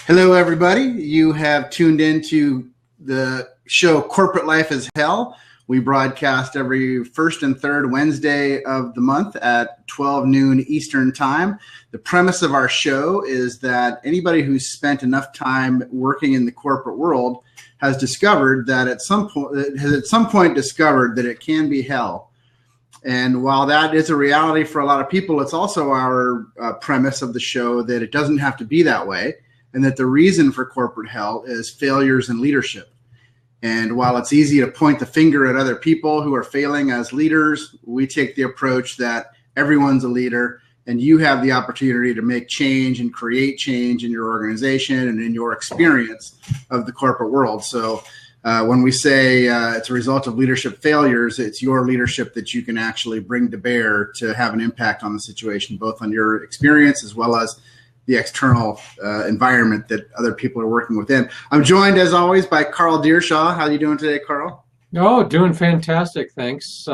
Hello, everybody. You have tuned into the show Corporate Life is Hell. We broadcast every first and third Wednesday of the month at 12 noon Eastern Time. The premise of our show is that anybody who's spent enough time working in the corporate world has discovered that at some point discovered that it can be hell. And while that is a reality for a lot of people, it's also our premise of the show that it doesn't have to be that way, and that the reason for corporate hell is failures in leadership. And while it's easy to point the finger at other people who are failing as leaders, we take the approach that everyone's a leader and you have the opportunity to make change and create change in your organization and in your experience of the corporate world. So when we say it's a result of leadership failures, it's your leadership that you can actually bring to bear to have an impact on the situation, both on your experience as well as the external environment that other people are working within. I'm joined, as always, by Carl Deershaw. How are you doing today, Carl? Oh, doing fantastic, thanks.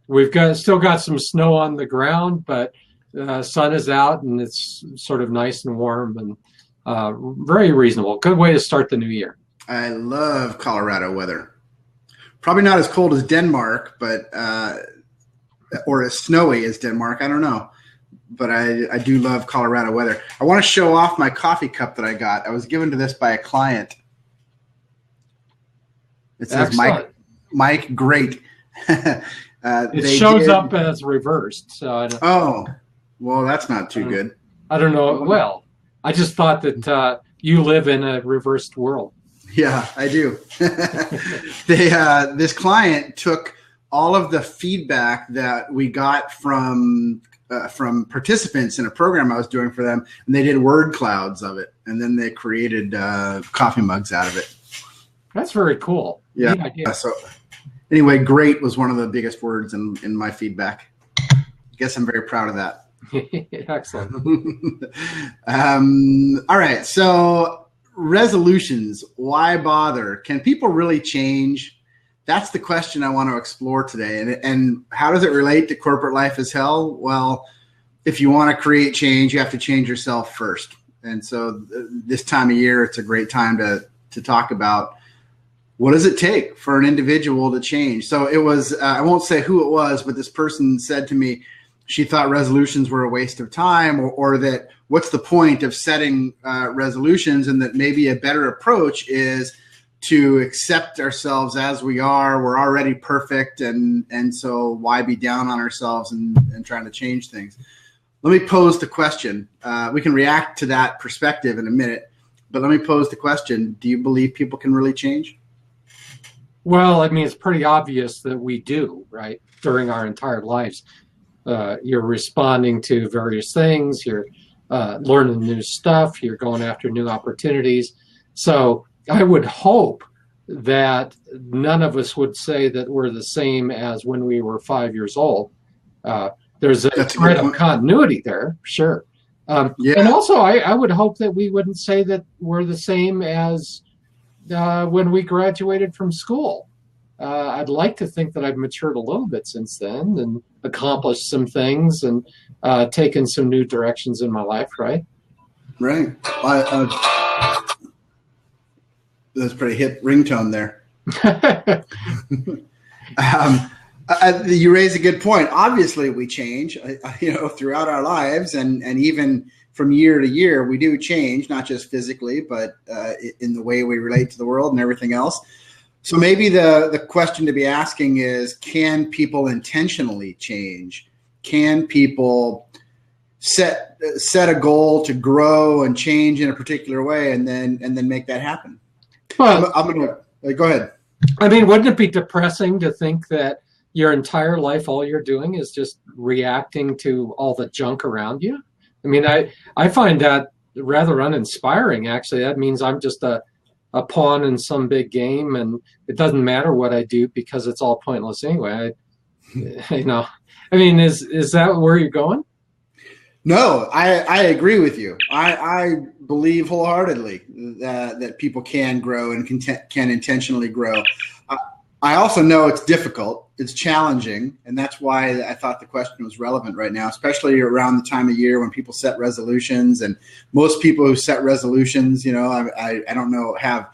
We've still got some snow on the ground, but sun is out and it's sort of nice and warm and very reasonable. Good way to start the new year. I love Colorado weather. Probably not as cold as Denmark, but or as snowy as Denmark. I don't know. But I do love Colorado weather. I want to show off my coffee cup that I got. I was given to this by a client. It says Mike Great. It shows up as reversed. So oh, well, that's not too good. I don't know. Well, I just thought that you live in a reversed world. Yeah, I do. This client took all of the feedback that we got from participants in a program I was doing for them, and they did word clouds of it, and then they created coffee mugs out of it. That's very cool. Yeah. So anyway, great was one of the biggest words in my feedback. I guess I'm very proud of that. Excellent. All right. So resolutions, why bother? Can people really change? That's the question I want to explore today. And how does it relate to corporate life is hell? Well, if you want to create change, you have to change yourself first. And so this time of year, it's a great time to talk about what does it take for an individual to change. So it was, I won't say who it was, but this person said to me, she thought resolutions were a waste of time, or that what's the point of setting resolutions, and that maybe a better approach is to accept ourselves as we are. We're already perfect, and so why be down on ourselves and trying to change things? Let me pose the question. We can react to that perspective in a minute, but let me pose the question. Do you believe people can really change? Well, I mean, it's pretty obvious that we do, right? During our entire lives. You're responding to various things. You're learning new stuff. You're going after new opportunities. So I would hope that none of us would say that we're the same as when we were 5 years old. There's a thread of continuity there, sure. And also, I would hope that we wouldn't say that we're the same as when we graduated from school. I'd like to think that I've matured a little bit since then and accomplished some things and taken some new directions in my life, right? Right. That's a pretty hip ringtone there. You raise a good point. Obviously, we change, throughout our lives, and even from year to year, we do change, not just physically, but in the way we relate to the world and everything else. So maybe the question to be asking is, can people intentionally change? Can people set a goal to grow and change in a particular way, and then make that happen? Well, I'm gonna go ahead. I mean, wouldn't it be depressing to think that your entire life, all you're doing is just reacting to all the junk around you? I mean, I find that rather uninspiring, actually. That means I'm just a pawn in some big game, and it doesn't matter what I do because it's all pointless anyway. I mean, is that where you're going? No, I agree with you. I believe wholeheartedly that people can grow and can intentionally grow. I also know it's difficult, it's challenging, and that's why I thought the question was relevant right now, especially around the time of year when people set resolutions. And most people who set resolutions, I don't know, have,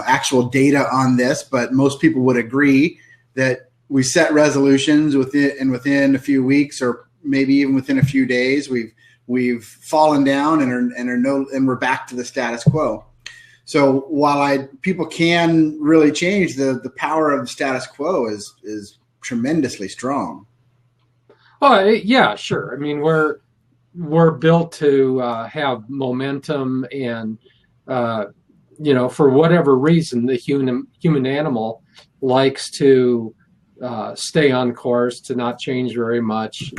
actual data on this, but most people would agree that we set resolutions within a few weeks, or maybe even within a few days, we've fallen down and we're back to the status quo. So while people can really change, the power of the status quo is tremendously strong. Oh yeah, sure. I mean, we're built to have momentum, and for whatever reason, the human animal likes to stay on course, to not change very much.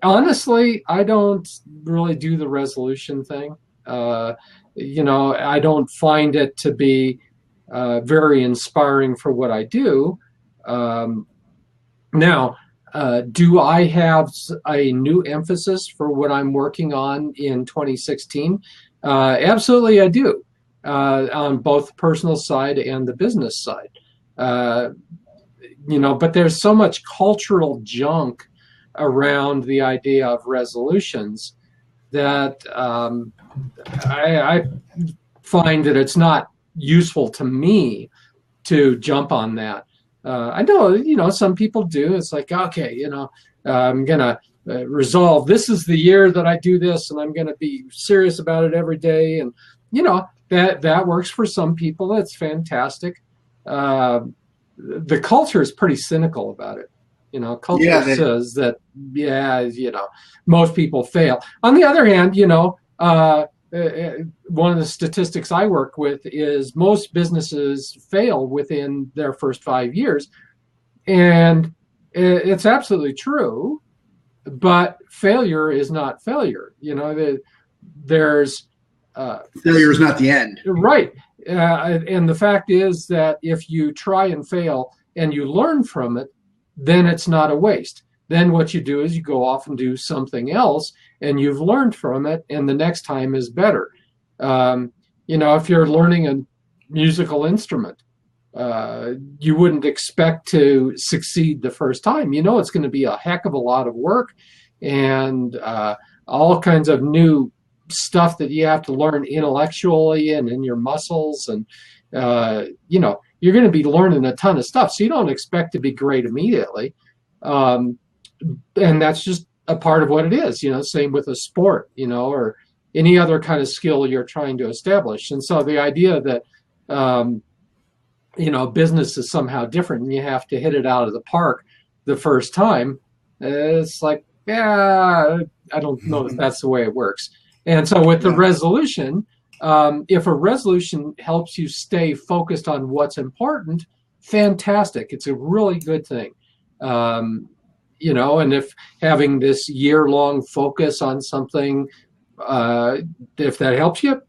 Honestly, I don't really do the resolution thing. I don't find it to be very inspiring for what I do. Now, do I have a new emphasis for what I'm working on in 2016? Absolutely, I do, on both the personal side and the business side. But there's so much cultural junk around the idea of resolutions that I find that it's not useful to me to jump on that. I know, some people do. It's like, okay, I'm going to resolve. This is the year that I do this, and I'm going to be serious about it every day. And, that works for some people. That's fantastic. The culture is pretty cynical about it. Culture says that, most people fail. On the other hand, one of the statistics I work with is most businesses fail within their first 5 years. And it's absolutely true, but failure is not failure. There's failure is not the end. Right. And the fact is that if you try and fail and you learn from it, then it's not a waste. Then what you do is you go off and do something else, and you've learned from it, and the next time is better. If you're learning a musical instrument, you wouldn't expect to succeed the first time. It's going to be a heck of a lot of work, and all kinds of new stuff that you have to learn intellectually and in your muscles, and you're going to be learning a ton of stuff, so you don't expect to be great immediately. And that's just a part of what it is, same with a sport, or any other kind of skill you're trying to establish. And so the idea that, business is somehow different and you have to hit it out of the park the first time, it's like, I don't know if that's the way it works. And so with the resolution, if a resolution helps you stay focused on what's important, fantastic. It's a really good thing. And if having this year-long focus on something, if that helps you,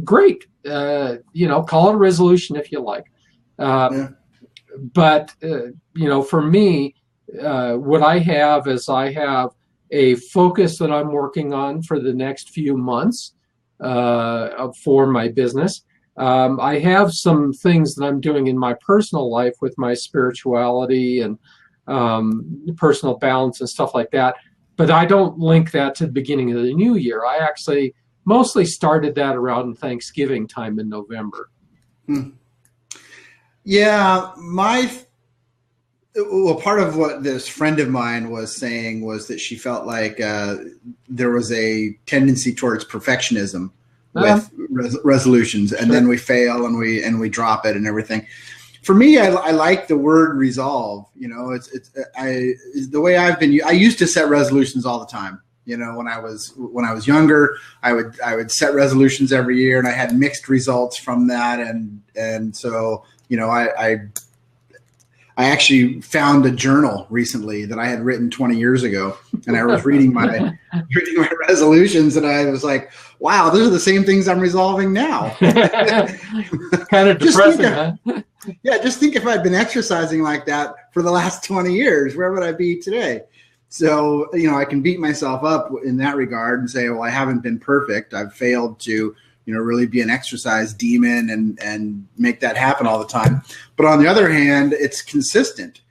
great. Call it a resolution if you like. But, for me, what I have is I have a focus that I'm working on for the next few months for my business. I have some things that I'm doing in my personal life with my spirituality and personal balance and stuff like that, but I don't link that to the beginning of the new year. I actually mostly started that around Thanksgiving time in November. Yeah, part of what this friend of mine was saying was that she felt like there was a tendency towards perfectionism with resolutions, and then we fail and we drop it and everything. For me, I like the word resolve. The way I used to set resolutions all the time. When I was younger, I would set resolutions every year, and I had mixed results from that. And so, I actually found a journal recently that I had written 20 years ago, and I was reading my resolutions, and I was like, wow, those are the same things I'm resolving now. Kind of depressing, huh? Yeah, just think if I'd been exercising like that for the last 20 years, where would I be today? So, I can beat myself up in that regard and say, well, I haven't been perfect. I've failed to really be an exercise demon and make that happen all the time. But on the other hand, it's consistent.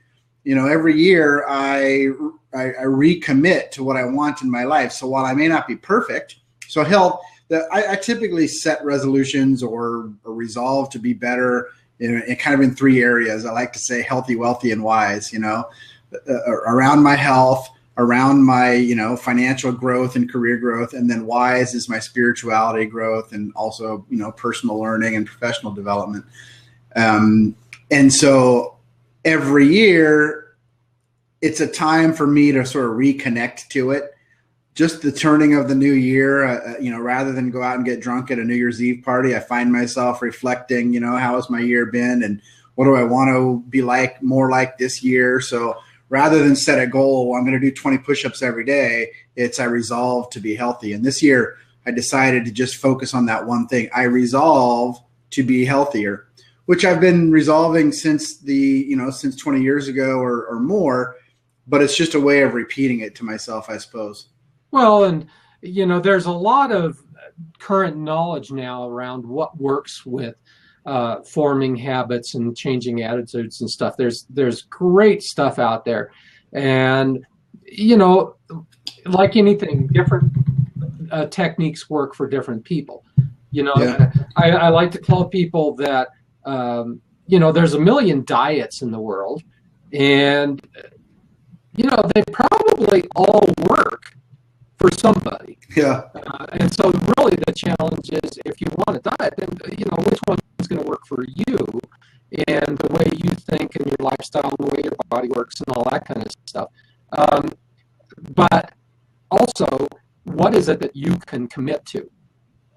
Every year I recommit to what I want in my life. So while I may not be perfect, so health, I typically set resolutions or resolve to be better in 3 areas. I like to say healthy, wealthy, and wise, around my health, around my, financial growth and career growth. And then wise is my spirituality growth and also, personal learning and professional development. And so every year it's a time for me to sort of reconnect to it. Just the turning of the new year, rather than go out and get drunk at a New Year's Eve party, I find myself reflecting, how has my year been and what do I want to be more like this year? So rather than set a goal, I'm going to do 20 push-ups every day, I resolve to be healthy. And this year I decided to just focus on that one thing. I resolve to be healthier, which I've been resolving since since 20 years ago or more, but it's just a way of repeating it to myself, I suppose. Well, and, there's a lot of current knowledge now around what works with forming habits and changing attitudes and stuff. There's great stuff out there. And, like anything, different techniques work for different people. Yeah. I like to tell people that, there's a million diets in the world. And, they probably all work for somebody. Yeah. And so really the challenge is, if you want a diet, then, which one is going to work for you and the way you think and your lifestyle and the way your body works and all that kind of stuff. But also, what is it that you can commit to?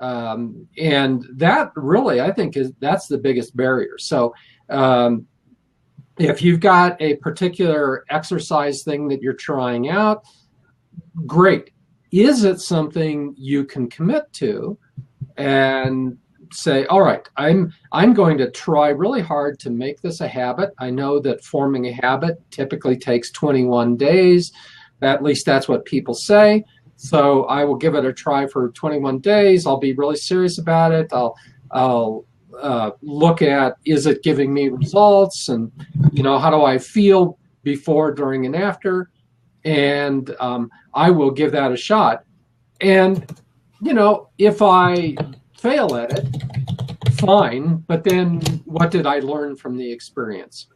And that really, I think, that's the biggest barrier. So if you've got a particular exercise thing that you're trying out, great. Is it something you can commit to and say, all right, I'm going to try really hard to make this a habit. I know that forming a habit typically takes 21 days. At least that's what people say. So I will give it a try for 21 days. I'll be really serious about it. I'll look at, is it giving me results? And, how do I feel before, during, and after? And I will give that a shot. And, if I fail at it, fine. But then what did I learn from the experience?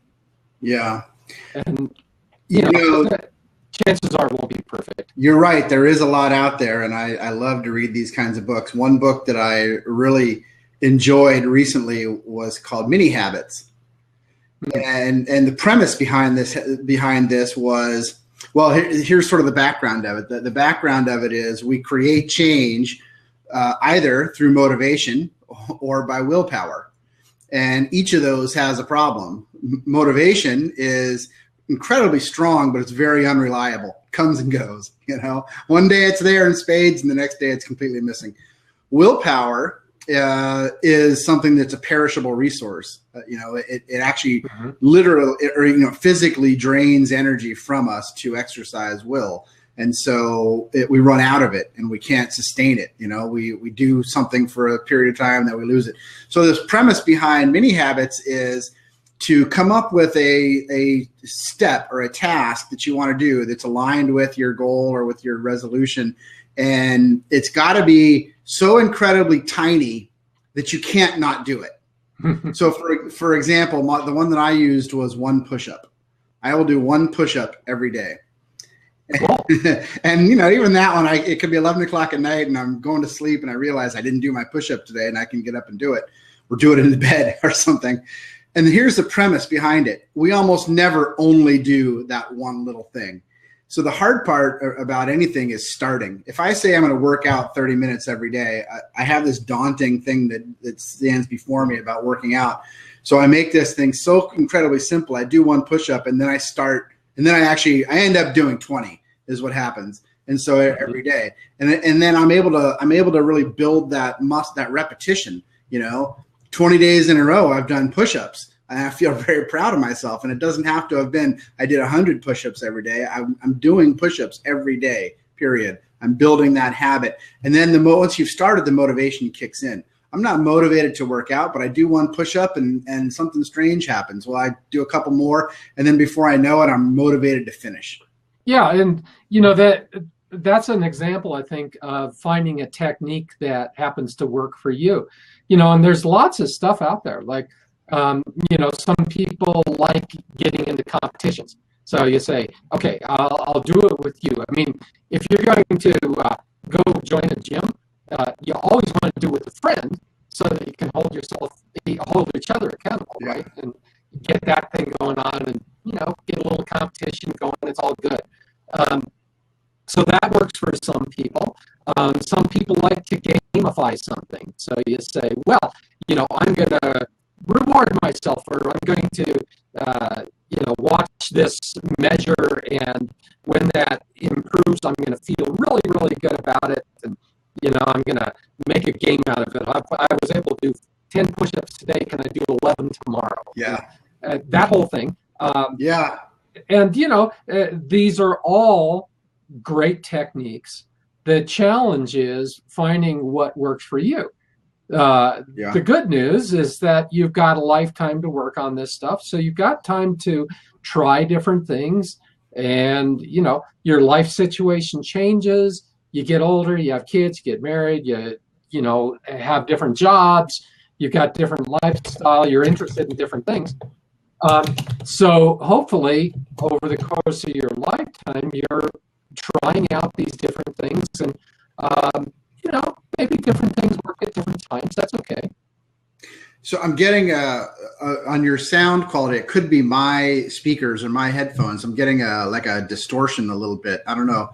Yeah. And, chances are it won't be perfect. You're right. There is a lot out there. And I love to read these kinds of books. One book that I really enjoyed recently was called Mini Habits. And the premise behind this was, well, here's sort of the background of it. The background of it is we create change either through motivation or by willpower. And each of those has a problem. Motivation is incredibly strong, but it's very unreliable. It comes and goes. One day it's there in spades and the next day it's completely missing. Willpower is something that's a perishable resource. It actually literally or physically drains energy from us to exercise will. And so we run out of it and we can't sustain it. We do something for a period of time that we lose it. So this premise behind Mini Habits is to come up with a step or a task that you want to do that's aligned with your goal or with your resolution. And it's got to be so incredibly tiny that you can't not do it. So for example, the one that I used was one push-up. I will do one push-up every day. Cool. And even that one, it could be 11 o'clock at night and I'm going to sleep and I realize I didn't do my push-up today and I can get up and do it or do it in the bed or something. And here's the premise behind it. We almost never only do that one little thing. So the hard part about anything is starting. If I say I'm going to work out 30 minutes every day, I have this daunting thing that stands before me about working out. So I make this thing so incredibly simple. I do one push-up and then I start, and then I end up doing 20 is what happens. And so every day, and then I'm able to really build that repetition. 20 days in a row, I've done push-ups. And I feel very proud of myself. And it doesn't have to have been, I did 100 push-ups every day. I'm doing push-ups every day, period. I'm building that habit. And then once you've started, the motivation kicks in. I'm not motivated to work out, but I do one push up and something strange happens. Well, I do a couple more, and then before I know it, I'm motivated to finish. Yeah, and that's an example, I think, of finding a technique that happens to work for you. And there's lots of stuff out there. Like, some people like getting into competitions. So you say, okay, I'll do it with you. I mean, if you're going to go join a gym, you always want to do it with a friend so that you can hold each other accountable, right? And get that thing going on and, get a little competition going. It's all good. So that works for some people. Some people like to gamify something. So you say, well, I'm going to reward myself, or I'm going to, watch this measure, and when that improves, I'm going to feel really, really good about it, and, I'm going to make a game out of it. I was able to do 10 push-ups today. Can I do 11 tomorrow? Yeah. That whole thing. Yeah. And, these are all great techniques. The challenge is finding what works for you. The good news is that you've got a lifetime to work on this stuff. So you've got time to try different things, and, your life situation changes. You get older, you have kids, you get married, you have different jobs, you've got different lifestyle, you're interested in different things. So hopefully over the course of your lifetime, you're trying out these different things, and, maybe different things work at different times. That's okay. So I'm getting on your sound quality, it could be my speakers or my headphones. I'm getting like a distortion a little bit. I don't know.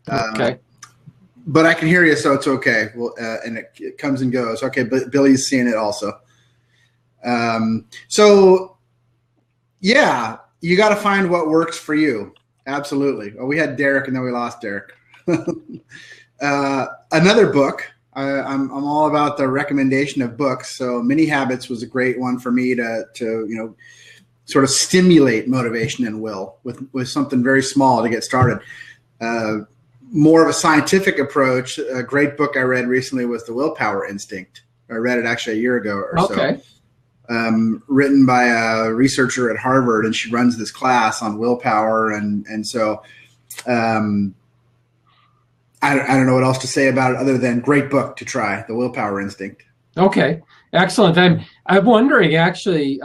Okay. But I can hear you, so it's okay. Well, and it comes and goes. Okay, but Billy's seeing it also. So, yeah, you got to find what works for you. Absolutely. Well, we had Derek, and then we lost Derek. Another book. I'm all about the recommendation of books. So Mini Habits was a great one for me to sort of stimulate motivation and will with something very small to get started. More of a scientific approach. A great book I read recently was The Willpower Instinct. I read it actually a year ago or so. Written by a researcher at Harvard, and she runs this class on willpower, and so I don't know what else to say about it other than great book to try, The Willpower Instinct. Okay, excellent. I'm wondering, actually,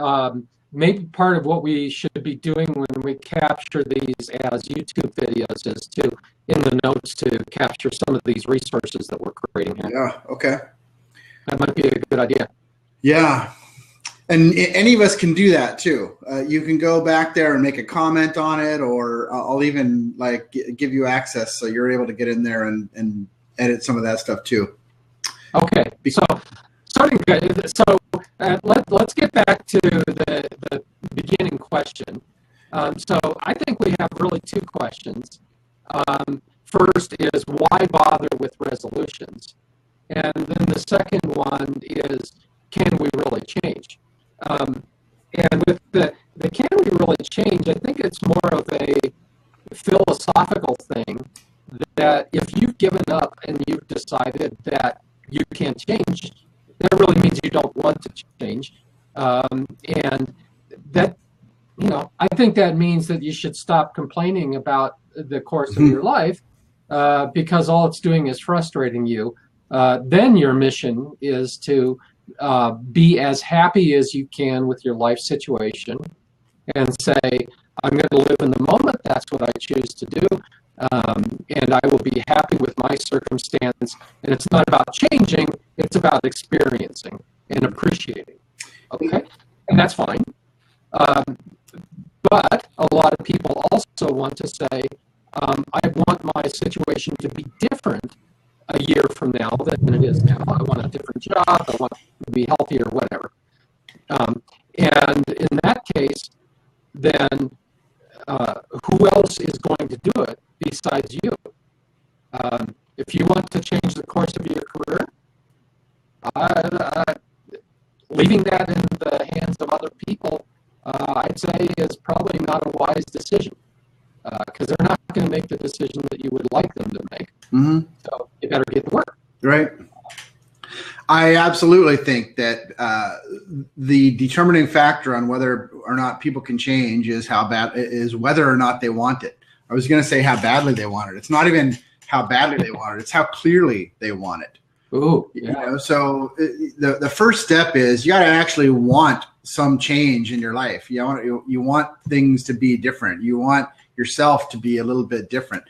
maybe part of what we should be doing when we capture these as YouTube videos is to, in the notes, to capture some of these resources that we're creating here. Yeah, okay. That might be a good idea. Yeah. And any of us can do that too. You can go back there and make a comment on it, or I'll even give you access so you're able to get in there and edit some of that stuff too. Okay, so starting good. So let's get back to the beginning question. So I think we have really two questions. First is, why bother with resolutions? And then the second one is, can we really change? And with the can we really change, I think it's more of a philosophical thing, that if you've given up and you've decided that you can't change, that really means you don't want to change. And that, I think that means that you should stop complaining about the course of your life, because all it's doing is frustrating you. Then your mission is to be as happy as you can with your life situation, and say, I'm going to live in the moment. That's what I choose to do. And I will be happy with my circumstance. And it's not about changing, it's about experiencing and appreciating. Okay? And that's fine. But a lot of people also want to say, I want my situation to be different a year from now than it is now. I want a different job. I want to be healthier, whatever. And in that case, then who else is going to do it besides you? If you want to change the course of your career, leaving that in the hands of other people, I'd say is probably not a wise decision, because they're not going to make the decision that you would like them to make. Mm-hmm. So you better get to work. Right. I absolutely think that the determining factor on whether or not people can change is whether or not they want it. I was going to say how badly they want it. It's not even how badly they want it. It's how clearly they want it. Ooh, yeah. You know, so the first step is you got to actually want some change in your life. You want things to be different. You want yourself to be a little bit different.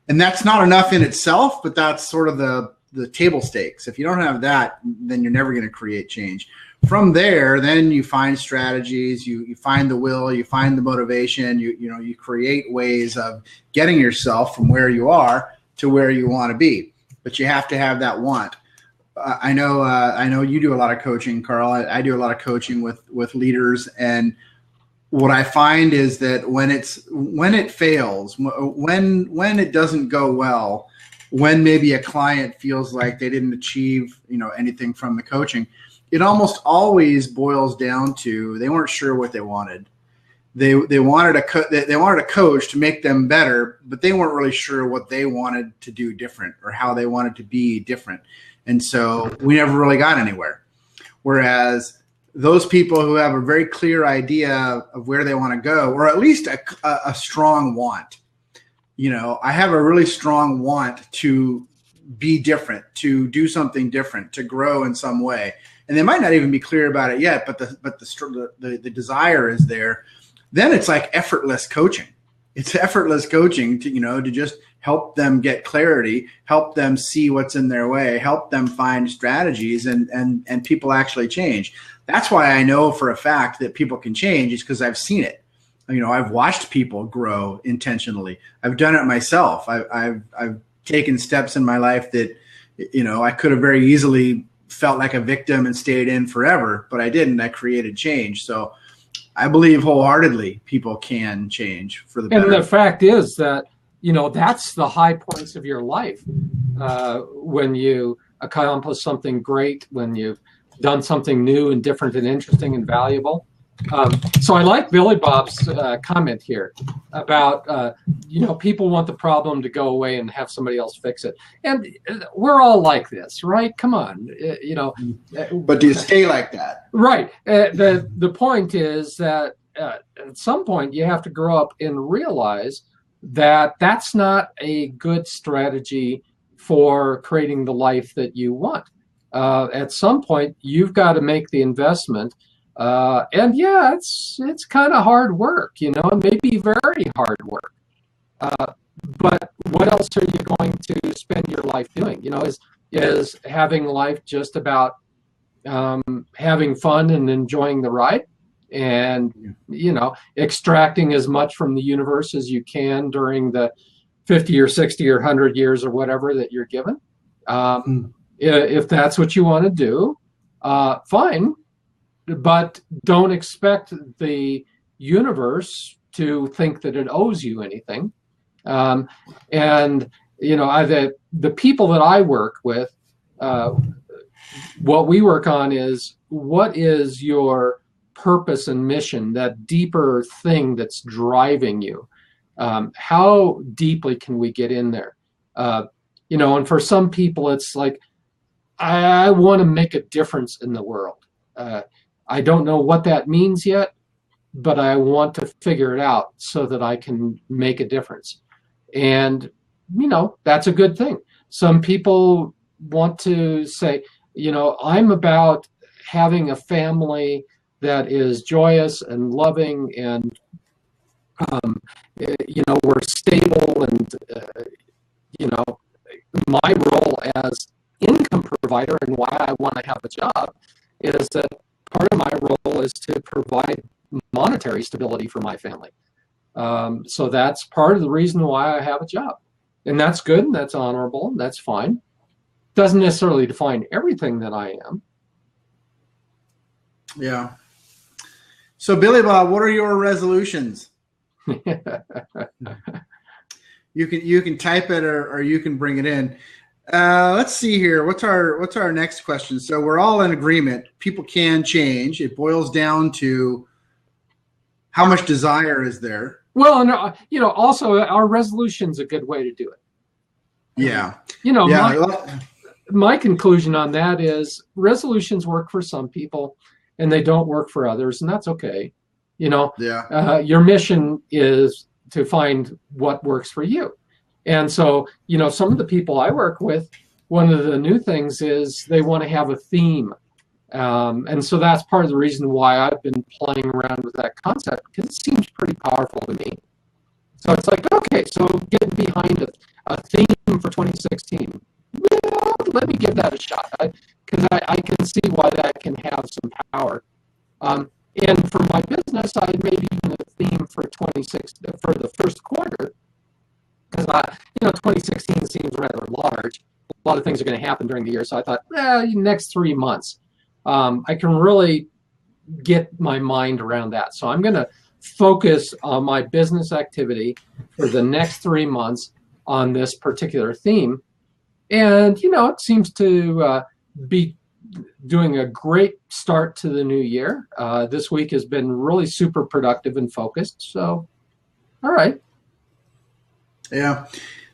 And that's not enough in itself, but that's sort of the table stakes. If you don't have that, then you're never going to create change. From there, then you find strategies, you find the will, you find the motivation, you create ways of getting yourself from where you are to where you want to be. But you have to have that want. I know you do a lot of coaching, Carl. I do a lot of coaching with leaders, and what I find is that when it fails, when it doesn't go well, when maybe a client feels like they didn't achieve, anything from the coaching, it almost always boils down to they weren't sure what they wanted. They wanted a coach to make them better, but they weren't really sure what they wanted to do different or how they wanted to be different. And so we never really got anywhere. Whereas those people who have a very clear idea of where they want to go, or at least a strong want, I have a really strong want to be different, to do something different, to grow in some way. And they might not even be clear about it yet, but the desire is there. Then it's like effortless coaching. It's effortless coaching to just help them get clarity, help them see what's in their way, help them find strategies, and people actually change. That's why I know for a fact that people can change, is because I've seen it. I've watched people grow intentionally. I've done it myself. I've taken steps in my life that, I could have very easily felt like a victim and stayed in forever, but I didn't. I created change. So I believe wholeheartedly people can change for the better. And the fact is that, that's the high points of your life. When you accomplish something great, when you've done something new and different and interesting and valuable. So I like Billy Bob's comment here about, people want the problem to go away and have somebody else fix it. And we're all like this, right? Come on, But do you stay like that? Right. The point is that at some point you have to grow up and realize that that's not a good strategy for creating the life that you want. At some point, you've got to make the investment. And yeah, it's kind of hard work, and maybe very hard work. But what else are you going to spend your life doing? Is having life just about having fun and enjoying the ride, and extracting as much from the universe as you can during the 50 or 60 or 100 years or whatever that you're given. If that's what you want to do, fine. But don't expect the universe to think that it owes you anything. And the people that I work with, what we work on is, what is your purpose and mission, that deeper thing that's driving you? How deeply can we get in there? And for some people, it's like, I want to make a difference in the world. I don't know what that means yet, but I want to figure it out so that I can make a difference. And, that's a good thing. Some people want to say, I'm about having a family that is joyous and loving, and, we're stable, and, my role as income provider and why I want to have a job is that part of my role is to provide monetary stability for my family. So that's part of the reason why I have a job. And that's good, and that's honorable, and that's fine. Doesn't necessarily define everything that I am. Yeah. So Billy Bob, what are your resolutions? You can type it or you can bring it in. Let's see here. What's our next question? So we're all in agreement. People can change. It boils down to how much desire is there. Well, and also our resolution's a good way to do it. Yeah. my conclusion on that is resolutions work for some people and they don't work for others, and that's okay. Yeah. Your mission is to find what works for you. And so, some of the people I work with, one of the new things is they want to have a theme. And so that's part of the reason why I've been playing around with that concept, because it seems pretty powerful to me. So it's like, okay, so getting behind a theme for 2016. Well, let me give that a shot, because I can see why that can have some power. And for my business, I made even a theme for 2016 for the first quarter, because 2016 seems rather large. A lot of things are going to happen during the year, so I thought, next 3 months, I can really get my mind around that. So I'm going to focus on my business activity for the next 3 months on this particular theme. And, it seems to be doing a great start to the new year. This week has been really super productive and focused. So, all right. Yeah.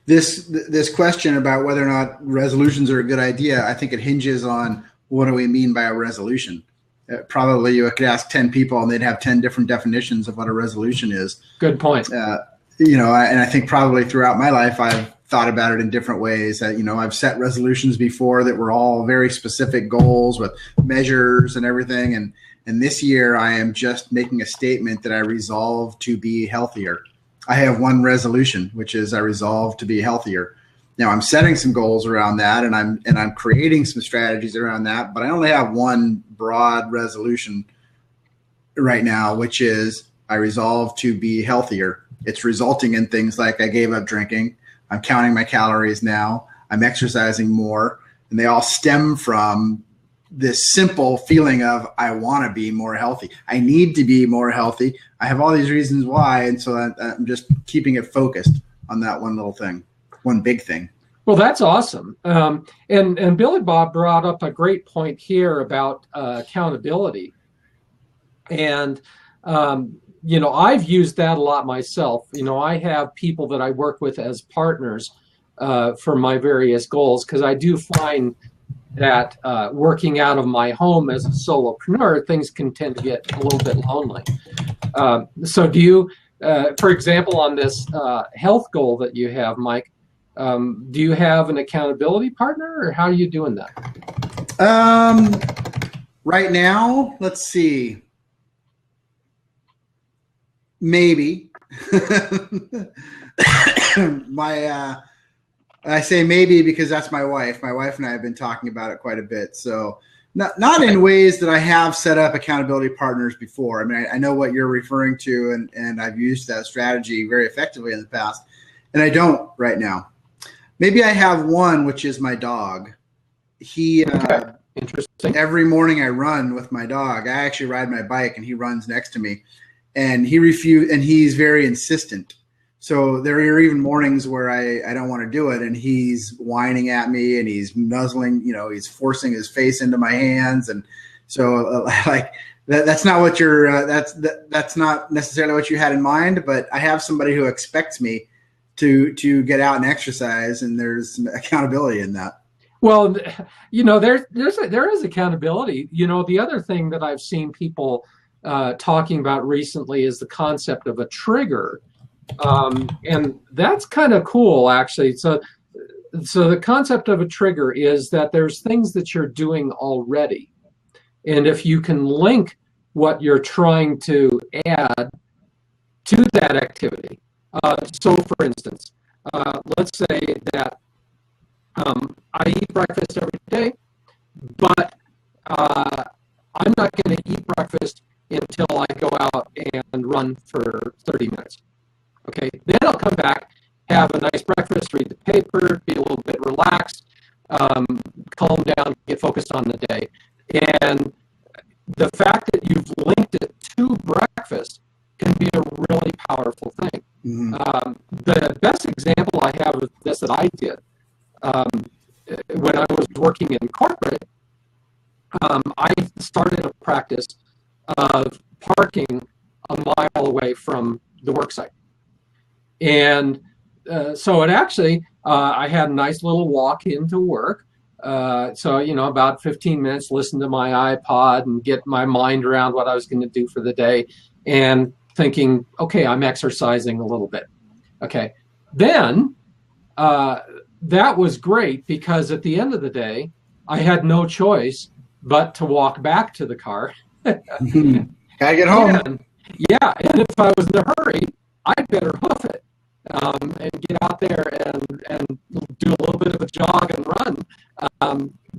This question about whether or not resolutions are a good idea, I think it hinges on what do we mean by a resolution. Probably you could ask 10 people and they'd have 10 different definitions of what a resolution is. Good point. And I think probably throughout my life, I've thought about it in different ways. I've set resolutions before that were all very specific goals with measures and everything. And this year I am just making a statement that I resolve to be healthier. I have one resolution, which is I resolve to be healthier. Now I'm setting some goals around that, and I'm creating some strategies around that, but I only have one broad resolution right now, which is I resolve to be healthier. It's resulting in things like I gave up drinking. I'm counting my calories now. I'm exercising more, and they all stem from this simple feeling of I want to be more healthy. I need to be more healthy. I have all these reasons why, and so I'm just keeping it focused on that one little thing. One big thing. Well, that's awesome. And Billy Bob brought up a great point here about accountability. And, I've used that a lot myself. I have people that I work with as partners for my various goals, because I do find that working out of my home as a solopreneur, things can tend to get a little bit lonely. So do you, for example, on this health goal that you have, Mike, do you have an accountability partner, or how are you doing that? Right now, let's see. Maybe. I say maybe because that's my wife. My wife and I have been talking about it quite a bit. So not in ways that I have set up accountability partners before. I mean, I know what you're referring to, and I've used that strategy very effectively in the past, and I don't right now. Maybe I have one, which is my dog. Interesting. Every morning I run with my dog. I actually ride my bike and he runs next to me, and he's very insistent. So there are even mornings where I don't want to do it, and he's whining at me and he's nuzzling, he's forcing his face into my hands. And so that's not what that's not necessarily what you had in mind, but I have somebody who expects me to get out and exercise, and there's some accountability in that. Well, there is accountability. The other thing that I've seen people talking about recently is the concept of a trigger. And that's kind of cool, actually. So the concept of a trigger is that there's things that you're doing already. And if you can link what you're trying to add to that activity. So for instance, let's say that I eat breakfast every day, but I'm not going to eat breakfast until I go out and run for 30 minutes. Okay, then I'll come back, have a nice breakfast, read the paper, be a little bit relaxed, calm down, get focused on the day. And the fact that you've linked it to breakfast can be a really powerful thing. Mm-hmm. The best example I have of this that I did when I was working in corporate, I started a practice of parking a mile away from the work site. And so it actually, I had a nice little walk into work. So, about 15 minutes, listen to my iPod and get my mind around what I was going to do for the day and thinking, okay, I'm exercising a little bit. Okay. Then that was great because at the end of the day, I had no choice but to walk back to the car. Gotta get home. And if I was in a hurry, I'd better hoof it and get out there and do a little bit of a jog and run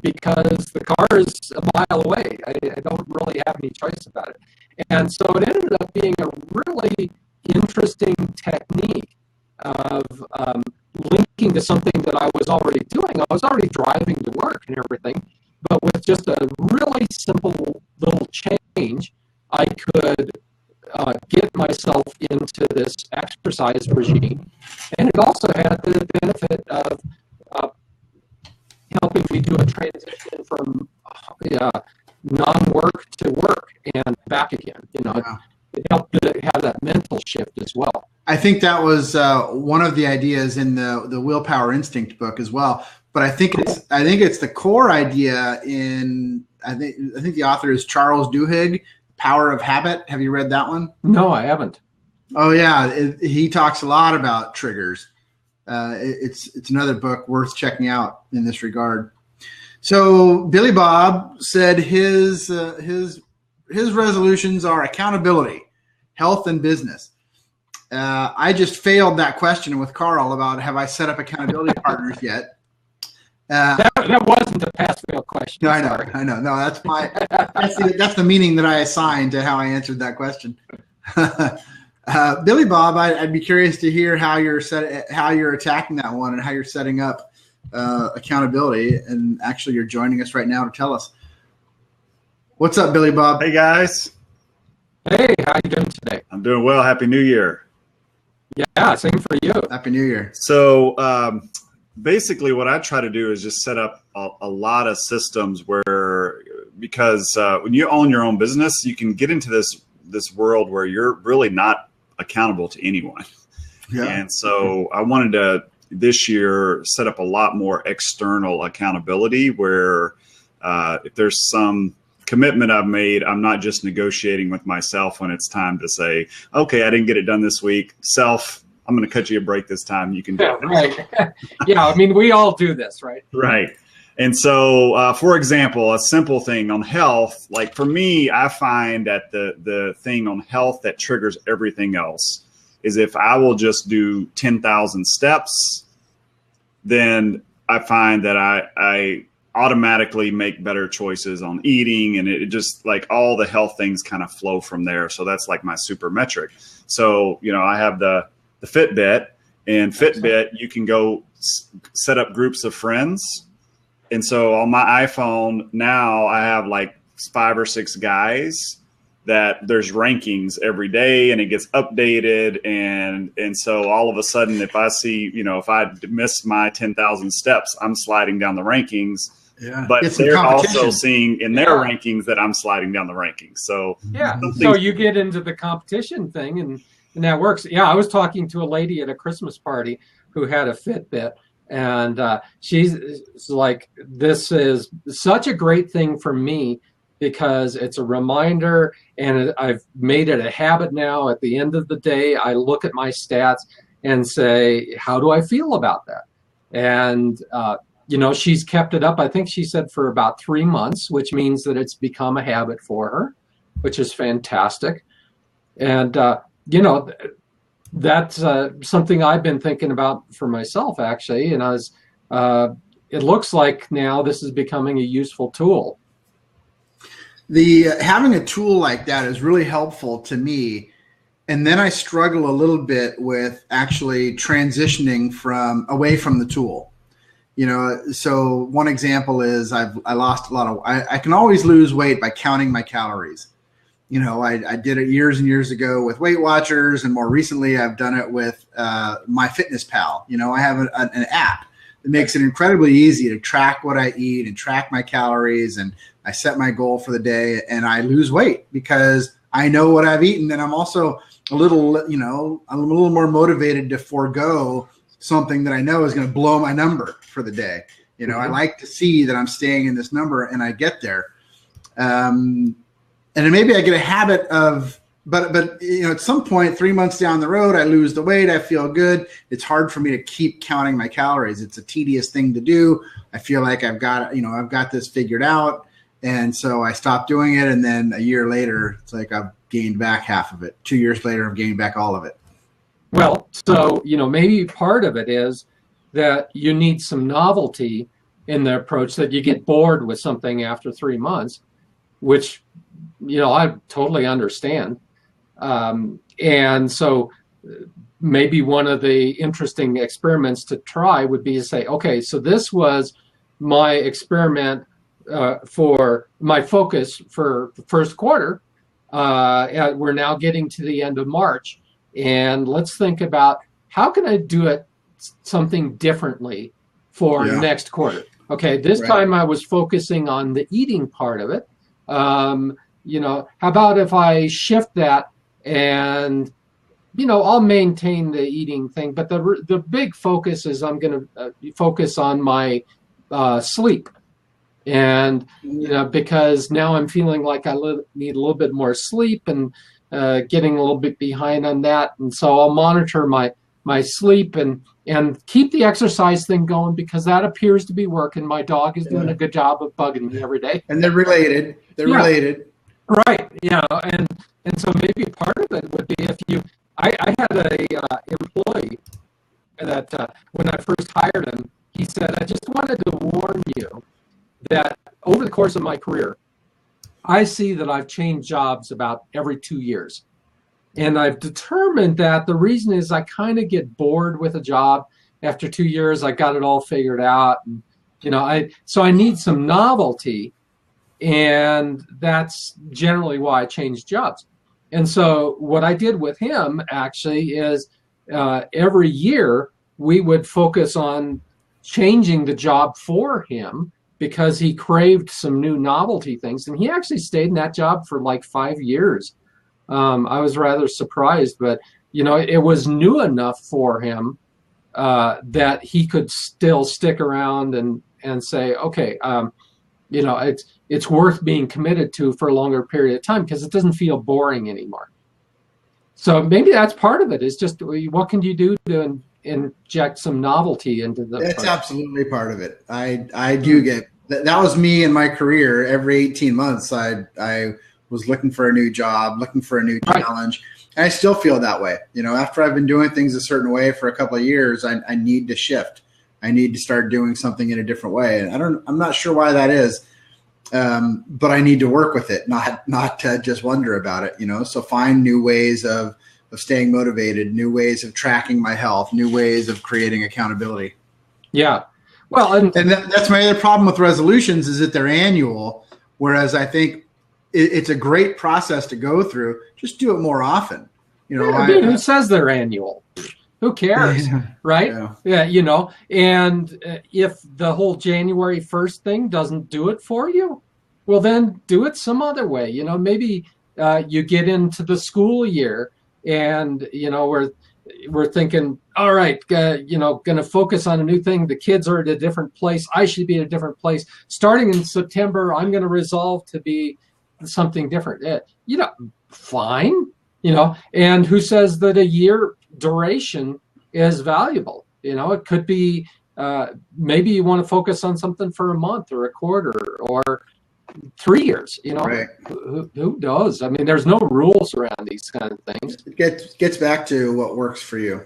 because the car is a mile away. I don't really have any choice about it. And so it ended up being a really interesting technique of linking to something that I was already doing. I was already driving to work and everything, but with just a really simple little change, I could get myself into this exercise regime. And it also had the benefit of helping me do a transition from non-work to work and back again. It helped to have that mental shift as well. I think that was one of the ideas in the Willpower Instinct book as well. But I think it's the core idea in I think the author is Charles Duhigg, Power of Habit. Have you read that one? No, I haven't. Oh yeah, he talks a lot about triggers. It's another book worth checking out in this regard. So Billy Bob said his resolutions are accountability, health, and business. I just failed that question with Carl about have I set up accountability partners yet? That wasn't a pass-fail question. No, I know. No, that's that's the meaning that I assigned to how I answered that question. Billy Bob, I'd be curious to hear how you're attacking that one and how you're setting up accountability. And actually, you're joining us right now to tell us. What's up, Billy Bob? Hey guys. Hey, how you doing today? I'm doing well. Happy New Year. Yeah, same for you. Happy New Year. So basically what I try to do is just set up a lot of systems because when you own your own business, you can get into this world where you're really not accountable to anyone. Yeah. And so I wanted to this year set up a lot more external accountability where if there's some commitment I've made, I'm not just negotiating with myself when it's time to say, okay, I didn't get it done this week. Self, I'm going to cut you a break this time. You can do it. Right. Yeah, I mean, we all do this, right? Right. And so, for example, a simple thing on health, like for me, I find that the thing on health that triggers everything else is if I will just do 10,000 steps, then I find that I automatically make better choices on eating, and it just like all the health things kind of flow from there. So that's like my super metric. So, I have the Fitbit, and Fitbit, you can go set up groups of friends. And so on my iPhone now I have like 5 or 6 guys that there's rankings every day and it gets updated. And so all of a sudden, if I see, if I miss my 10,000 steps, I'm sliding down the rankings. Yeah. But they're also seeing in their rankings that I'm sliding down the rankings. So so you get into the competition thing and that works. Yeah, I was talking to a lady at a Christmas party who had a Fitbit, and she's like, this is such a great thing for me because it's a reminder, and I've made it a habit now. At the end of the day, I look at my stats and say, how do I feel about that? And she's kept it up, I think she said, for about 3 months, which means that it's become a habit for her, which is fantastic. And, that's something I've been thinking about for myself, actually. And it looks like now this is becoming a useful tool. Having a tool like that is really helpful to me. And then I struggle a little bit with actually transitioning away from the tool. So one example is I lost a lot of, I can always lose weight by counting my calories. I did it years and years ago with Weight Watchers, and more recently I've done it with MyFitnessPal. I have an app that makes it incredibly easy to track what I eat and track my calories, and I set my goal for the day and I lose weight because I know what I've eaten, and I'm also a little more motivated to forego something that I know is going to blow my number for the day. You know, I like to see that I'm staying in this number and I get there. And then maybe I get a habit of, but you know, at some point, 3 months down the road, I lose the weight. I feel good. It's hard for me to keep counting my calories. It's a tedious thing to do. I feel like I've got this figured out. And so I stopped doing it. And then a year later, it's like I've gained back half of it. 2 years later, I've gained back all of it. Well, so, you know, maybe part of it is that you need some novelty in the approach, that you get bored with something after 3 months, which, you know, I totally understand. And so maybe one of the interesting experiments to try would be to say, okay, so this was my experiment for my focus for the first quarter. We're now getting to the end of March, and let's think about how can I do it something differently for next quarter. Okay, this time I was focusing on the eating part of it. You know, how about if I shift that and, you know, I'll maintain the eating thing, but the big focus is I'm going to focus on my sleep. And, you know, because now I'm feeling like I need a little bit more sleep and getting a little bit behind on that. And so I'll monitor my sleep and keep the exercise thing going, because that appears to be working. My dog is doing a good job of bugging me every day. And they're related. They're related. Right. Yeah. And so maybe part of it would be if I had a employee that when I first hired him, he said, I just wanted to warn you that over the course of my career, I see that I've changed jobs about every 2 years. And I've determined that the reason is I kind of get bored with a job after 2 years. I got it all figured out. And, you know, I need some novelty. And that's generally why I changed jobs. And so what I did with him actually is every year we would focus on changing the job for him, because he craved some new novelty things. And he actually stayed in that job for like 5 years. I was rather surprised, but, you know, it was new enough for him that he could still stick around and say, okay, you know, it's worth being committed to for a longer period of time, because it doesn't feel boring anymore. So maybe that's part of it, is just what can you do to inject some novelty into the That's absolutely part of it. I do get that was me in my career. Every 18 months I was looking for a new job, looking for a new challenge. And I still feel that way. You know, after I've been doing things a certain way for a couple of years, I need to shift. I need to start doing something in a different way. And I'm not sure why that is. But I need to work with it, not just wonder about it, you know. So find new ways of staying motivated, new ways of tracking my health, new ways of creating accountability. Yeah. Well, and that's my other problem with resolutions, is that they're annual, whereas I think it's a great process to go through. Just do it more often. You know, who says they're annual? Who cares, right? Yeah, you know, and if the whole January 1st thing doesn't do it for you, well, then do it some other way. You know, maybe you get into the school year and, you know, we're thinking, all right, you know, going to focus on a new thing. The kids are at a different place. I should be at a different place. Starting in September, I'm going to resolve to be something different. You know, fine, you know, and who says that a year duration is valuable? You know, it could be maybe you want to focus on something for a month or a quarter or 3 years, you know. Right. Who knows? I mean, there's no rules around these kind of things. It gets back to what works for you.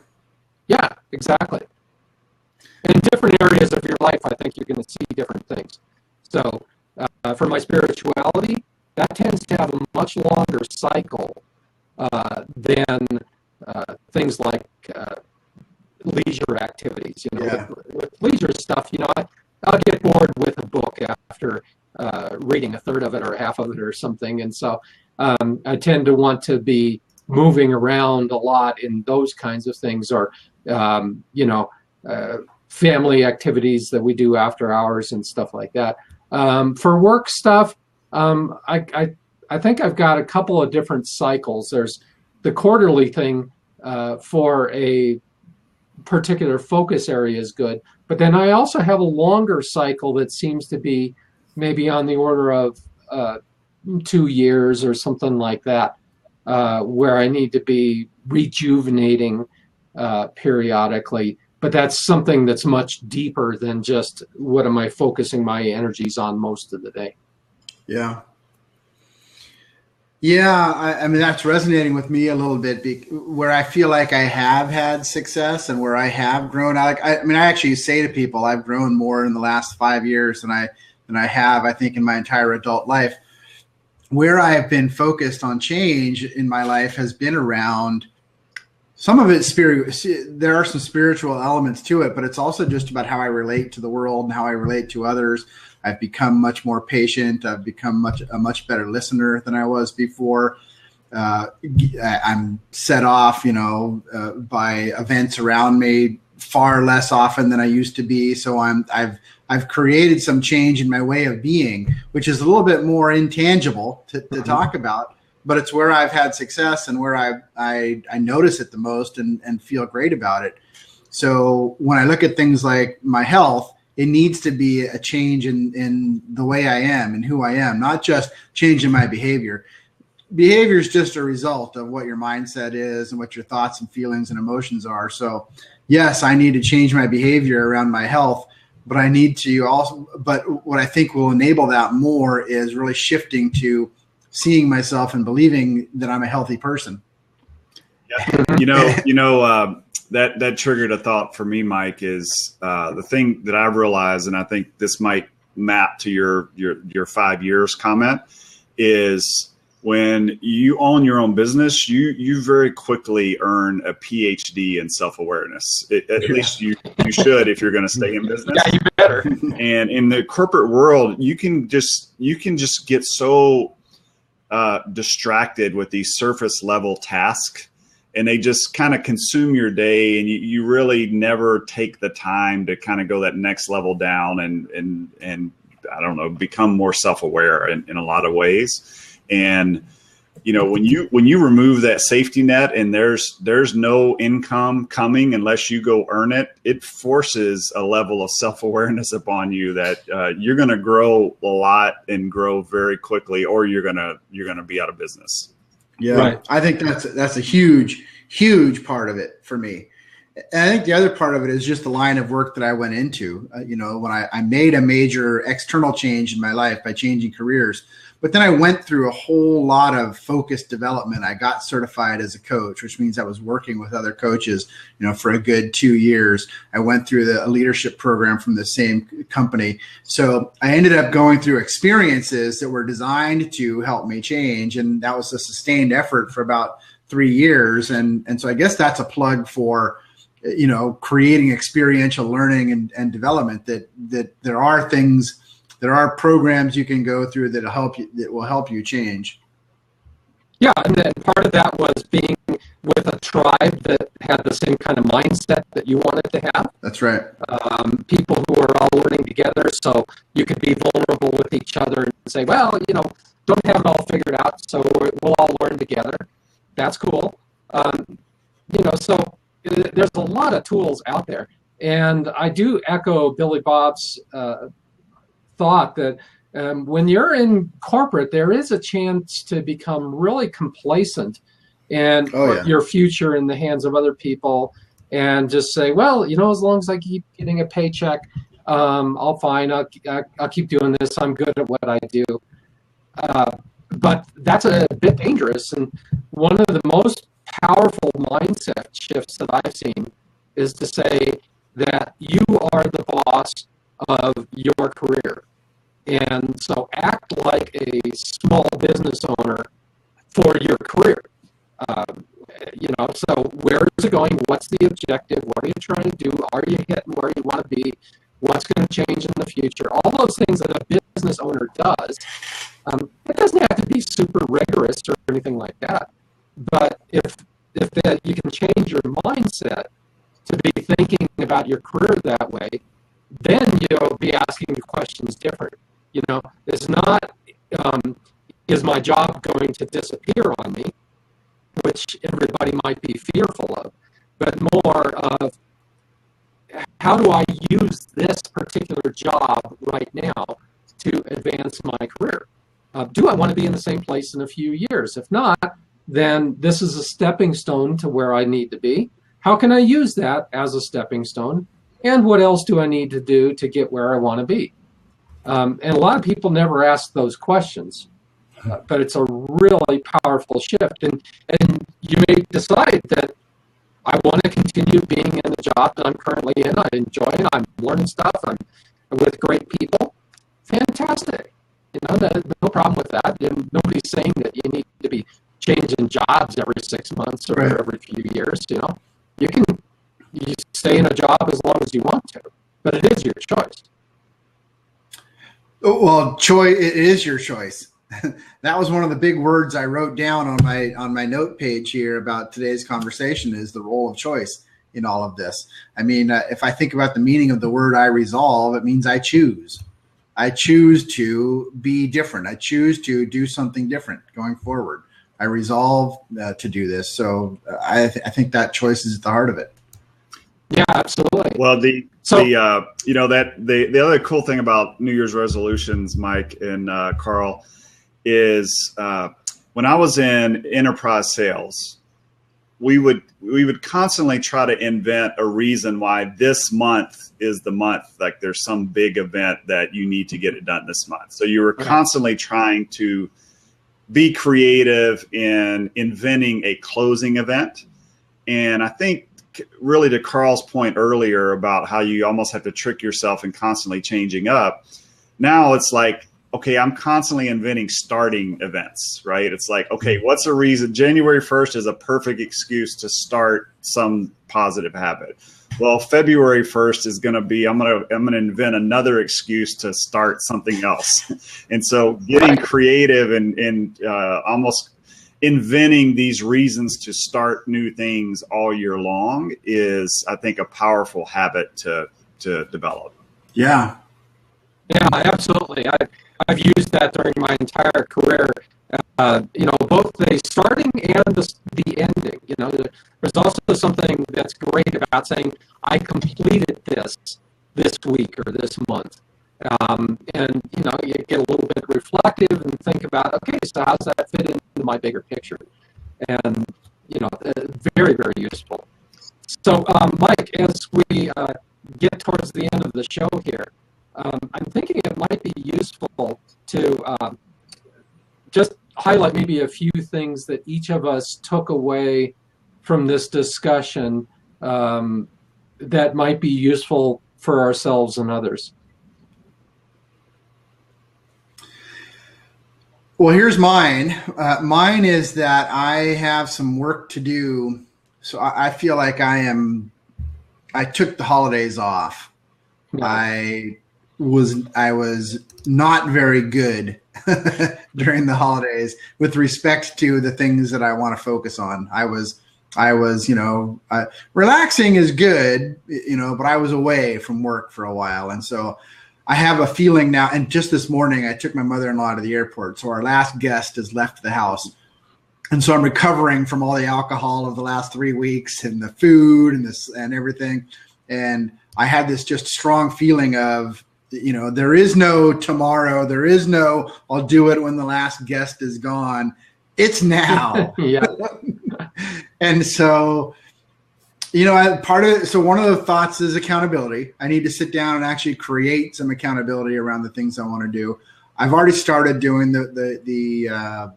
Yeah, exactly. In different areas of your life, I think you're going to see different things. So for my spirituality, that tends to have a much longer cycle than things like leisure activities. You know, with leisure stuff, you know, I'll get bored with a book after reading a third of it or half of it or something. And so I tend to want to be moving around a lot in those kinds of things, or, you know, family activities that we do after hours and stuff like that. For work stuff, I think I've got a couple of different cycles. There's the quarterly thing for a particular focus area is good. But then I also have a longer cycle that seems to be maybe on the order of 2 years or something like that, where I need to be rejuvenating periodically. But that's something that's much deeper than just what am I focusing my energies on most of the day. Yeah. Yeah, I mean, that's resonating with me a little bit, where I feel like I have had success and where I have grown. I actually say to people, I've grown more in the last 5 years than I have, I think, in my entire adult life. Where I have been focused on change in my life has been around, some of it's there are some spiritual elements to it, but it's also just about how I relate to the world and how I relate to others. I've become much more patient. I've become a much better listener than I was before. I'm set off, by events around me far less often than I used to be. So I've created some change in my way of being, which is a little bit more intangible to talk about, but it's where I've had success and where I notice it the most and feel great about it. So when I look at things like my health, it needs to be a change in the way I am and who I am, not just changing my behavior. Behavior is just a result of what your mindset is and what your thoughts and feelings and emotions are. So yes, I need to change my behavior around my health, but I need to also, but what I think will enable that more is really shifting to seeing myself and believing that I'm a healthy person. Yeah. That triggered a thought for me, Mike, is the thing that I've realized, and I think this might map to your 5 years comment, is when you own your own business, you very quickly earn a PhD in self-awareness. At least you should if you're going to stay in business. Yeah, you better. And in the corporate world, you can just get so distracted with these surface level tasks, and they just kind of consume your day, and you really never take the time to kind of go that next level down and I don't know, become more self-aware in a lot of ways. And when you remove that safety net and there's no income coming unless you go earn it, it forces a level of self-awareness upon you that you're going to grow a lot and grow very quickly, or you're going to be out of business. Yeah, right. I think that's a huge part of it for me. And I think the other part of it is just the line of work that I went into. When I made a major external change in my life by changing careers, but then I went through a whole lot of focused development. I got certified as a coach, which means I was working with other coaches, for a good 2 years. I went through a leadership program from the same company. So I ended up going through experiences that were designed to help me change. And that was a sustained effort for about 3 years. And so I guess that's a plug for, creating experiential learning and development, that there are programs you can go through that will help you change. Yeah, and then part of that was being with a tribe that had the same kind of mindset that you wanted to have. That's right. People who are all learning together, so you could be vulnerable with each other and say, well, don't have it all figured out, so we'll all learn together. That's cool. So there's a lot of tools out there. And I do echo Billy Bob's thought that when you're in corporate, there is a chance to become really complacent and put your future in the hands of other people and just say, well, as long as I keep getting a paycheck, I'll fine. I'll keep doing this. I'm good at what I do. But that's a bit dangerous. And one of the most powerful mindset shifts that I've seen is to say that you are the boss of your career. And so act like a small business owner for your career. So where is it going? What's the objective? What are you trying to do? Are you hitting where you want to be? What's going to change in the future? All those things that a business owner does. It doesn't have to be super rigorous or anything like that. But if you can change your mindset to be thinking about your career that way, then you'll be asking the questions different. It's not, is my job going to disappear on me, which everybody might be fearful of, but more of, how do I use this particular job right now to advance my career? Do I want to be in the same place in a few years? If not, then this is a stepping stone to where I need to be. How can I use that as a stepping stone? And what else do I need to do to get where I want to be? And a lot of people never ask those questions, but it's a really powerful shift. And you may decide that I want to continue being in the job that I'm currently in. I enjoy it. I'm learning stuff. I'm with great people. Fantastic. No problem with that. And nobody's saying that you need to be changing jobs every 6 months or every few years. You stay in a job as long as you want to, but it is your choice. Well, it is your choice. That was one of the big words I wrote down on my note page here about today's conversation, is the role of choice in all of this. I mean, if I think about the meaning of the word I resolve, it means I choose. I choose to be different. I choose to do something different going forward. I resolve to do this. So I think that choice is at the heart of it. Yeah, absolutely. Well, the other cool thing about New Year's resolutions, Mike and Carl, is when I was in enterprise sales, we would constantly try to invent a reason why this month is the month. Like there's some big event that you need to get it done this month. So you were constantly trying to be creative in inventing a closing event. And I think really to Carl's point earlier about how you almost have to trick yourself and constantly changing up. Now it's like, okay, I'm constantly inventing starting events, right? It's like, okay, what's a reason? January 1st is a perfect excuse to start some positive habit. Well, February 1st is going to be, I'm going to invent another excuse to start something else. And so getting creative and almost inventing these reasons to start new things all year long is, I think, a powerful habit to develop. Yeah. Yeah, absolutely. I've used that during my entire career. Both the starting and the ending. There's also something that's great about saying, I completed this week or this month. And you get a little bit reflective and think about, okay, so how's that fit into my bigger picture? And, very, very useful. So, Mike, as we get towards the end of the show here, I'm thinking it might be useful to just highlight maybe a few things that each of us took away from this discussion that might be useful for ourselves and others. Well, here's mine. Mine is that I have some work to do. So I feel like I took the holidays off. Yeah. I was not very good during the holidays with respect to the things that I want to focus on. I was, relaxing is good, but I was away from work for a while. And so I have a feeling now, and just this morning, I took my mother-in-law to the airport. So our last guest has left the house. And so I'm recovering from all the alcohol of the last 3 weeks and the food and everything. And I had this just strong feeling of, there is no tomorrow. There is no, I'll do it when the last guest is gone. It's now. Yeah. And so, so one of the thoughts is accountability. I need to sit down and actually create some accountability around the things I want to do. I've already started doing the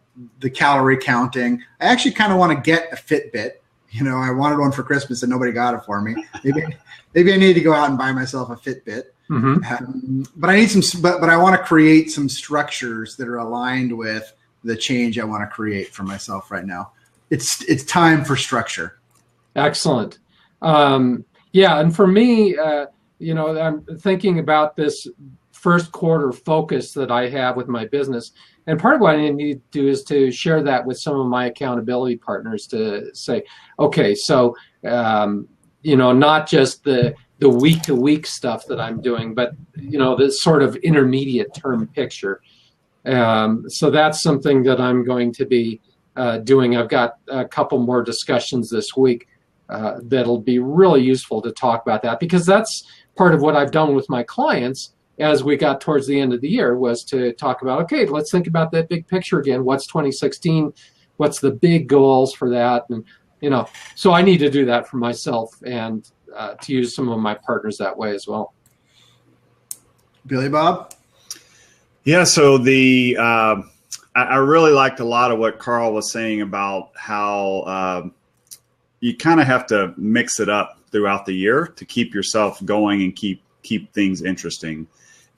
calorie counting. I actually kind of want to get a Fitbit. I wanted one for Christmas and nobody got it for me. Maybe I need to go out and buy myself a Fitbit. Mm-hmm. But I need but I want to create some structures that are aligned with the change I want to create for myself right now. It's time for structure. Excellent. Yeah, and for me, I'm thinking about this first quarter focus that I have with my business. And part of what I need to do is to share that with some of my accountability partners to say, okay, so, not just the week-to-week stuff that I'm doing, but, this sort of intermediate term picture. So that's something that I'm going to be doing. I've got a couple more discussions this week that'll be really useful to talk about that, because that's part of what I've done with my clients as we got towards the end of the year, was to talk about, okay, let's think about that big picture again. What's 2016? What's the big goals for that? And, so I need to do that for myself, and to use some of my partners that way as well. Billy Bob? Yeah, so I really liked a lot of what Carl was saying about how you kind of have to mix it up throughout the year to keep yourself going and keep things interesting.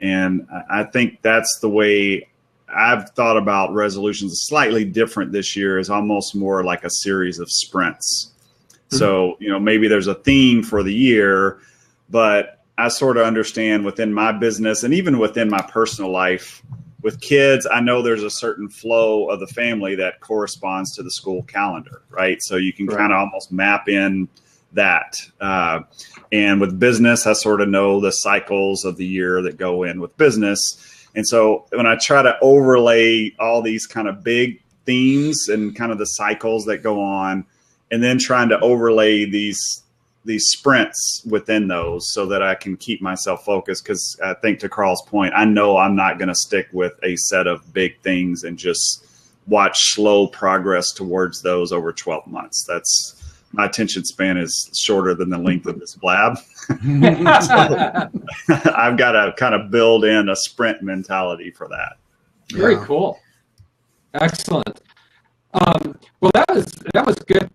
And I think that's the way I've thought about resolutions. Slightly different this year, is almost more like a series of sprints. Mm-hmm. So, maybe there's a theme for the year, but I sort of understand within my business and even within my personal life with kids, I know there's a certain flow of the family that corresponds to the school calendar, right? So you can kind of almost map in that. And with business, I sort of know the cycles of the year that go in with business. And so when I try to overlay all these kind of big themes and kind of the cycles that go on, and then trying to overlay these sprints within those so that I can keep myself focused. Because I think, to Carl's point, I know I'm not going to stick with a set of big things and just watch slow progress towards those over 12 months. My attention span is shorter than the length of this blab. So I've got to kind of build in a sprint mentality for that. Very cool. Excellent. Well, that was good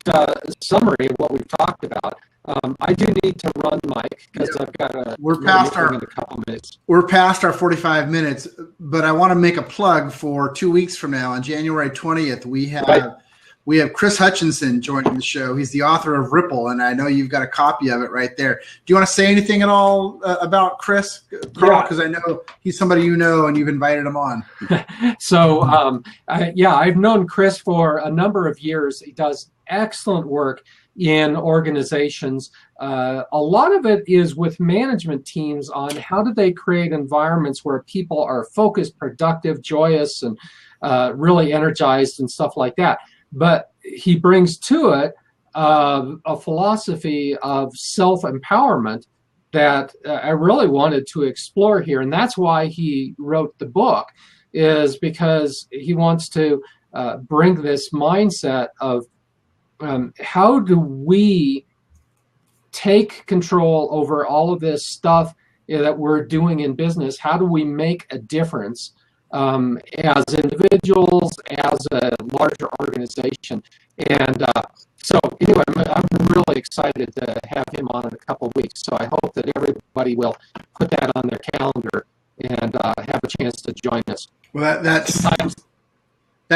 summary of what we've talked about. I do need to run, Mike, because I've got a in a couple minutes. We're past our 45 minutes, but I want to make a plug for 2 weeks from now. On January 20th, we have Chris Hutchinson joining the show. He's the author of Ripple, and I know you've got a copy of it right there. Do you want to say anything at all about Chris, Carl? Because I know he's somebody you know, and you've invited him on. So, I've known Chris for a number of years. He does excellent work in organizations. A lot of it is with management teams on how do they create environments where people are focused, productive, joyous, and really energized and stuff like that. But he brings to it a philosophy of self-empowerment that I really wanted to explore here. And that's why he wrote the book, is because he wants to bring this mindset of how do we take control over all of this stuff that we're doing in business? How do we make a difference as individuals, as a larger organization? And so anyway, I'm really excited to have him on in a couple of weeks. So I hope that everybody will put that on their calendar and have a chance to join us. Well, that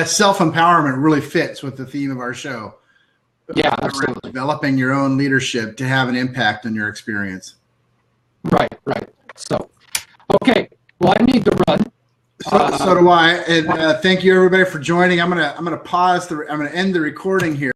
self-empowerment really fits with the theme of our show. Yeah, absolutely. Developing your own leadership to have an impact on your experience. Right. So, okay. Well, I need to run. So do I. And thank you everybody for joining. I'm gonna pause. I'm gonna end the recording here.